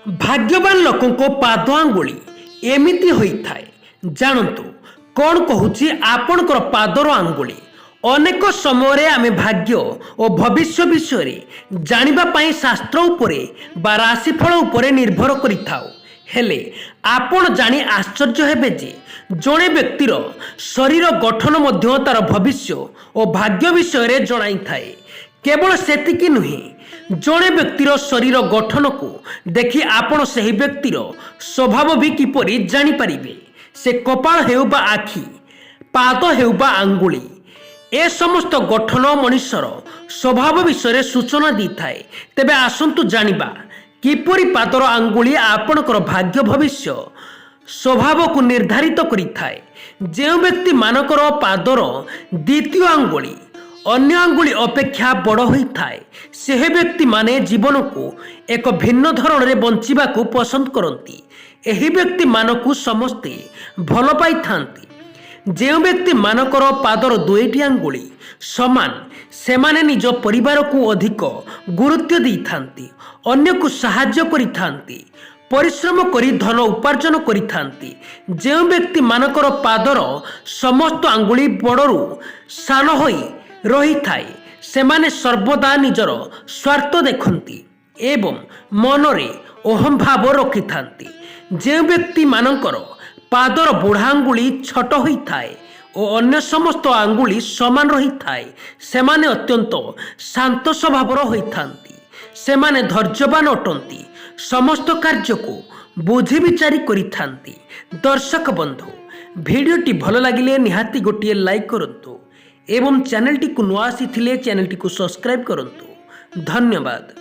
भाग्यवान लोकों पाद आंगुली एमिति होइथाए। जानतु कौन कहूची आपणकर पादर आंगुली। अनेक समय आमे भाग्य और भविष्य विषय जानिबा पाई शास्त्र उपरे बा राशिफल उपरे निर्भर करिथाउ। हेले आपण जानी आश्चर्य हेबे जे जड़े व्यक्तिर शरीर गठन मध्य तार भविष्य और भाग्य विषय जणाई थाए। केवल सेतिकी नुहे, जड़े व्यक्तिर शरीर गठन को देखि आपण सही व्यक्तिर स्वभाव भी किपरि जानी परिबे। से कपाल हेउ बा आखि, पाद हेउ बा आंगुली, ए समस्त गठन मनुष्यर स्वभाव विषय सूचना दी थाए। तेबे आसंतु जानिबा किपरि पादर आंगुली आपणकर भाग्य भविष्य स्वभाव को निर्धारित करि थाए। जे व्यक्ति मानकर पादर द्वितीय आंगुली अन्य आंगुली अपेक्षा बड़ होई थाए, से व्यक्ति माने जीवन को एक भिन्न धरण रे बंचिबा को पसंद करती। एही व्यक्ति मानकु समस्ते भल पाई थांती। जे व्यक्ति मानकर पादर दुईटी आंगुली समान, सेमाने निज परिवार को अधिक गुरुत्व दी थांती, अन्य को सहाय्य करि थांती, परिश्रम करी धन उपार्जन करि थांती। जे व्यक्ति मानकर पादर समस्त आंगुली बड़रू सान होई रही थाए, सेमाने सर्वदा निजर स्वार्थ देखती एवं मनरे अहम भाव रखि थांती। जे व्यक्ति मानकर पादर बुढ़ा आंगुली छोट होई थाए और अन्य समस्त आंगुली समान रही थाए, सेमाने अत्यंत शांत स्वभावर होई थांती। सेमाने धैर्यवान अटंती, समस्त कार्य को बुझी विचारी करि थांती। दर्शक बंधु, भिडियोटी भल लागिले निहाती गोटिए लाइक करंतु एवं चैनल टी को नुआ आसी थिले चैनल टी को सब्सक्राइब करंतु। धन्यवाद।